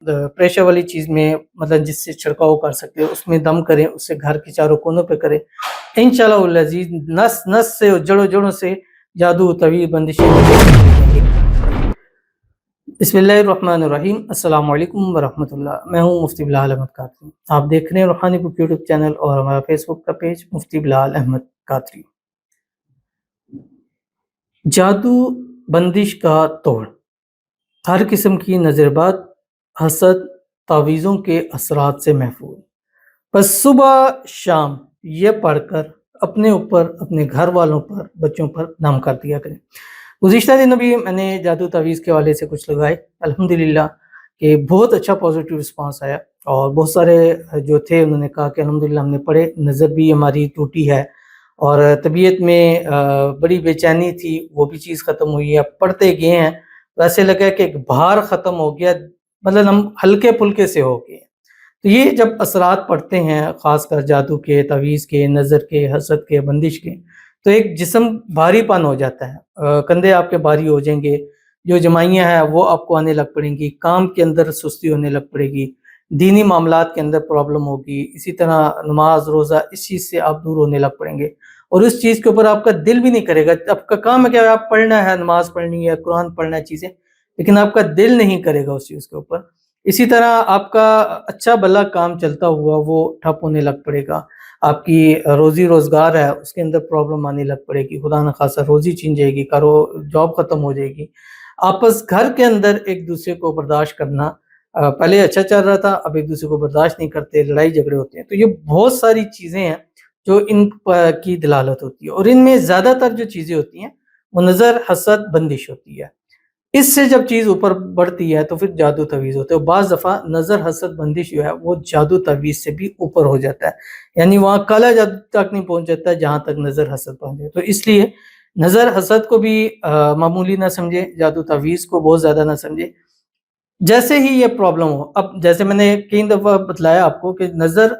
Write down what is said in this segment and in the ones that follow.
Pressure والی چیز میں مطلب جس سے چھڑکاؤ کر سکتے اس میں دم کریں، اس سے گھر کے چاروں کونوں پہ کریں، انشاءاللہ العزیز نس نس سے اور جڑوں جڑوں سے جادو طویل بندشیں دیں گے۔ بسم اللہ الرحمن الرحیم، السلام علیکم ورحمۃ اللہ۔ میں ہوں مفتی بلال احمد قادری، آپ دیکھ رہے ہیں روحانی بک یوٹیوب چینل اور ہمارا فیس بک کا پیج مفتی بلال احمد قادری۔ جادو بندش کا توڑ، ہر قسم کی نظر بد، حسد، تعویذوں کے اثرات سے محفوظ۔ بس صبح شام یہ پڑھ کر اپنے اوپر، اپنے گھر والوں پر، بچوں پر نام کر دیا کریں۔ گزشتہ دنوں بھی میں نے جادو تعویذ کے حوالے سے کچھ لگائے، الحمدللہ کہ بہت اچھا پازیٹیو رسپانس آیا، اور بہت سارے جو تھے انہوں نے کہا کہ الحمدللہ ہم نے پڑھے، نظر بھی ہماری ٹوٹی ہے اور طبیعت میں بڑی بے چینی تھی، وہ بھی چیز ختم ہوئی ہے، پڑھتے گئے ہیں تو ایسے لگا کہ ایک بھار ختم ہو گیا، مطلب ہم ہلکے پھلکے سے ہو گئے۔ تو یہ جب اثرات پڑتے ہیں، خاص کر جادو کے، تعویذ کے، نظر کے، حسد کے، بندش کے، تو ایک جسم بھاری پن ہو جاتا ہے، کندھے آپ کے بھاری ہو جائیں گے، جو جمائیاں ہیں وہ آپ کو آنے لگ پڑیں گی، کام کے اندر سستی ہونے لگ پڑے گی، دینی معاملات کے اندر پرابلم ہوگی، اسی طرح نماز روزہ اس چیز سے آپ دور ہونے لگ پڑیں گے، اور اس چیز کے اوپر آپ کا دل بھی نہیں کرے گا۔ آپ کا کام ہے کہ آپ پڑھنا ہے، نماز پڑھنی ہے، قرآن پڑھنا ہے چیزیں، لیکن آپ کا دل نہیں کرے گا اس چیز کے اوپر۔ اسی طرح آپ کا اچھا بھلا کام چلتا ہوا وہ ٹھپ ہونے لگ پڑے گا، آپ کی روزی روزگار ہے اس کے اندر پرابلم آنے لگ پڑے گی، خدا نخواستہ روزی چھین جائے گی، جاب ختم ہو جائے گی، آپس گھر کے اندر ایک دوسرے کو برداشت کرنا پہلے اچھا چل رہا تھا، اب ایک دوسرے کو برداشت نہیں کرتے، لڑائی جھگڑے ہوتے ہیں۔ تو یہ بہت ساری چیزیں ہیں جو ان کی دلالت ہوتی ہے، اور ان میں زیادہ تر جو چیزیں ہوتی ہیں وہ نظر، حسد، بندش ہوتی ہے۔ اس سے جب چیز اوپر بڑھتی ہے تو پھر جادو تعویذ ہوتے ہیں، بعض دفعہ نظر، حسد، بندش جو ہے وہ جادو تعویذ سے بھی اوپر ہو جاتا ہے، یعنی وہاں کالا جادو تک نہیں پہنچ جاتا ہے جہاں تک نظر، حسد پہنچ جائے۔ تو اس لیے نظر، حسد کو بھی معمولی نہ سمجھے، جادو تعویذ کو بہت زیادہ نہ سمجھے، جیسے ہی یہ پرابلم ہو۔ اب جیسے میں نے کئی دفعہ بتلایا آپ کو کہ نظر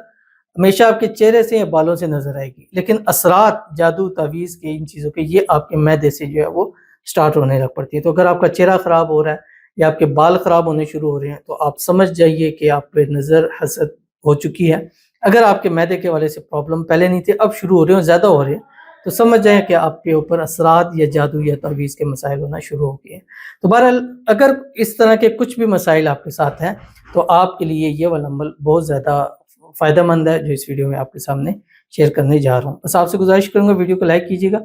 ہمیشہ آپ کے چہرے سے یا بالوں سے نظر آئے گی، لیکن اثرات جادو تعویذ کے ان چیزوں کے یہ آپ کے معدے سے جو ہے وہ سٹارٹ ہونے لگ پڑتی ہے۔ تو اگر آپ کا چہرہ خراب ہو رہا ہے یا آپ کے بال خراب ہونے شروع ہو رہے ہیں تو آپ سمجھ جائیے کہ آپ پہ نظر، حسد ہو چکی ہے۔ اگر آپ کے معدے کے والے سے پرابلم پہلے نہیں تھے، اب شروع ہو رہے ہیں، زیادہ ہو رہے ہیں، تو سمجھ جائیں کہ آپ کے اوپر اثرات یا جادو یا تعویذ کے مسائل ہونا شروع ہو گئے ہیں۔ تو بہرحال اگر اس طرح کے کچھ بھی مسائل آپ کے ساتھ ہیں تو آپ کے لیے یہ والا عمل بہت زیادہ فائدہ مند ہے جو اس ویڈیو میں آپ کے سامنے شیئر کرنے جا رہا ہوں۔ بس آپ سے گزارش کروں گا ویڈیو کو لائک کیجیے گا،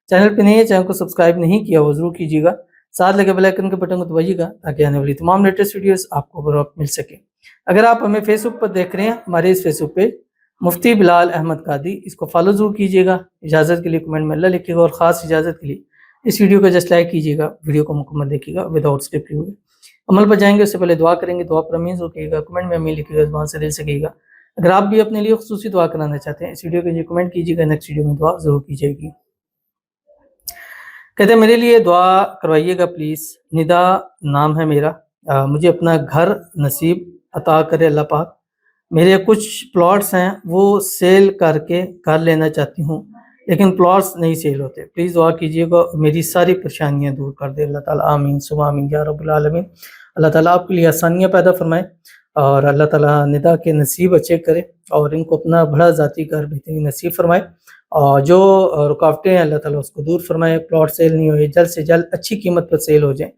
چینل پہ نہیں ہے چینل کو سبسکرائب نہیں کیا وہ ضرور کیجیے گا، ساتھ لگے بیل آئیکن کے بٹن کو دبائیے گا تاکہ آنے والی تمام لیٹسٹ ویڈیوز آپ کو بر وقت مل سکے۔ اگر آپ ہمیں فیس بک پر دیکھ رہے ہیں، ہمارے اس فیس بک پیج مفتی بلال احمد قادری، اس کو فالو ضرور کیجیے گا، اجازت کے لیے کمنٹ میں اللہ لکھیے گا، اور خاص اجازت کے لیے اس ویڈیو کو جسٹ لائک کیجیے گا، ویڈیو کو مکمل دیکھیے گا وداؤٹ اسکپ ہوئے۔ عمل پر جائیں گے اس سے پہلے دعا کریں گے، دعا پر امین ضرور کیجیے گا، کمنٹ میں امین لکھیے گا، زبان سے دل سے کہیے گا۔ اگر آپ بھی اپنے لیے خصوصی دعا کرانا چاہتے ہیں اس ویڈیو کے نیچے کمنٹ کیجیے گا، نیکسٹ ویڈیو میں دعا ضرور کی جائے گی۔ کہتے ہیں میرے لیے دعا کروائیے گا پلیز، ندا نام ہے میرا، مجھے اپنا گھر نصیب عطا کرے اللہ پاک، میرے کچھ پلاٹس ہیں وہ سیل کر کے گھر لینا چاہتی ہوں لیکن پلاٹس نہیں سیل ہوتے، پلیز دعا کیجیے گا، میری ساری پریشانیاں دور کر دے اللہ تعالیٰ، آمین ثم آمین یا رب العالمین۔ اللہ تعالیٰ آپ کے لیے آسانیاں پیدا فرمائے، اور اللہ تعالیٰ ندا کے نصیب اچھے کرے، اور ان کو اپنا بڑا ذاتی گھر بہترین نصیب فرمائے، اور جو رکاوٹیں ہیں اللہ تعالیٰ اس کو دور فرمائے، پلاٹ سیل نہیں ہوئے جلد سے جلد اچھی قیمت پر سیل ہو جائیں،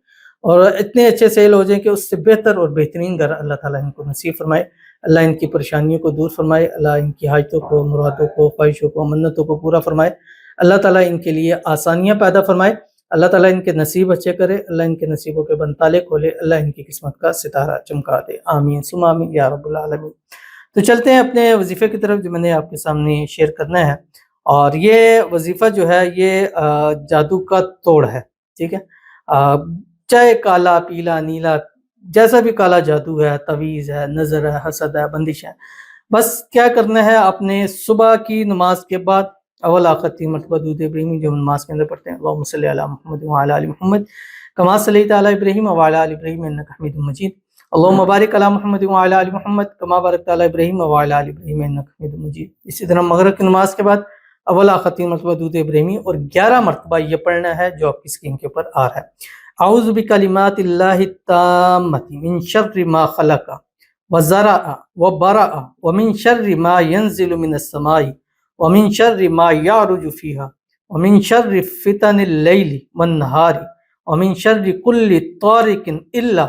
اور اتنے اچھے سیل ہو جائیں کہ اس سے بہتر اور بہترین گھر اللہ تعالیٰ ان کو نصیب فرمائے، اللہ ان کی پریشانیوں کو دور فرمائے، اللہ ان کی حاجتوں کو، مرادوں کو، خواہشوں کو، منتوں کو پورا فرمائے، اللہ تعالیٰ ان کے لیے آسانیاں پیدا فرمائے، اللہ تعالیٰ ان کے نصیب اچھے کرے، اللہ ان کے نصیبوں کے بند تالے کھولے، اللہ ان کی قسمت کا ستارہ چمکا دے، آمین ثم آمین یا رب العالمین۔ تو چلتے ہیں اپنے وظیفے کی طرف جو میں نے آپ کے سامنے شیئر کرنا ہے، اور یہ وظیفہ جو ہے یہ جادو کا توڑ ہے، ٹھیک ہے، چاہے کالا، پیلا، نیلا، جیسا بھی کالا جادو ہے، تعویذ ہے، نظر ہے، حسد ہے، بندش ہے، بس کیا کرنا ہے، آپ نے صبح کی نماز کے بعد اول آخر 3 مرتبہ درود ابراہیمی جو نماز کے اندر پڑھتے ہیں، اللہم صلی علی محمد وعلی آل محمد کما صلیت علی ابراہیم وعلی آل ابراہیم انک حمید مجید، اللہم بارک علی محمد وعلی آل محمد کما بارکت علی ابراہیم وعلی آل ابراہیم انک حمید مجید۔ اسی طرح مغرب کی نماز کے بعد اول آخر 3 مرتبہ درود ابراہیمی، اور 11 مرتبہ یہ پڑھنا ہے جو آپ کی اسکرین کے اوپر آ رہا ہے۔ اعوذ بکلمات اللہ التامۃ من شر ما خلق وزرع وبرع ومن شر ما ينزل من السماء ومن شر ما يعرج فيها ومن شر فتن اللیل والنہار ومن شر كل طارق الا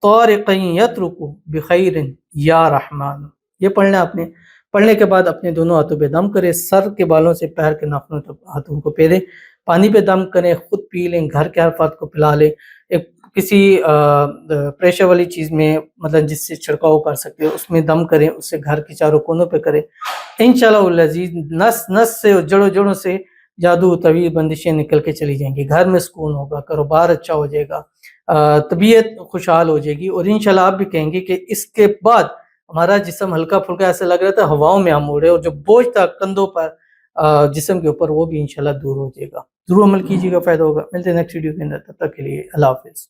طارقا يطرق بخیر یا رحمان۔ یہ پڑھنا آپ نے، پڑھنے کے بعد اپنے دونوں ہاتھوں پہ دم کرے، سر کے بالوں سے پیر کے ناخنوں تک ہاتھوں کو پھیرے، پانی پہ دم کریں، خود پی لیں، گھر کے افراد کو پلا لیں، ایک کسی پریشر والی چیز میں مطلب جس سے چھڑکاؤ کر سکتے ہو اس میں دم کریں، اس سے گھر کی چاروں کونوں پہ کریں، انشاءاللہ العزیز نس نس سے اور جڑوں جڑوں سے جادو طویل بندشیں نکل کے چلی جائیں گی، گھر میں سکون ہوگا، کاروبار اچھا ہو جائے گا، طبیعت خوشحال ہو جائے گی، اور انشاءاللہ آپ بھی کہیں گے کہ اس کے بعد ہمارا جسم ہلکا پھلکا ایسا لگ رہا تھا ہواؤں میں ہم اڑے، اور جو بوجھ تھا کندھوں پر جسم کے اوپر وہ بھی انشاءاللہ دور ہو جائے گا۔ ضرور عمل کیجیے گا، فائدہ ہوگا۔ ملتے ہیں نیکسٹ ویڈیو کے اندر، تب تک کے لیے اللہ حافظ۔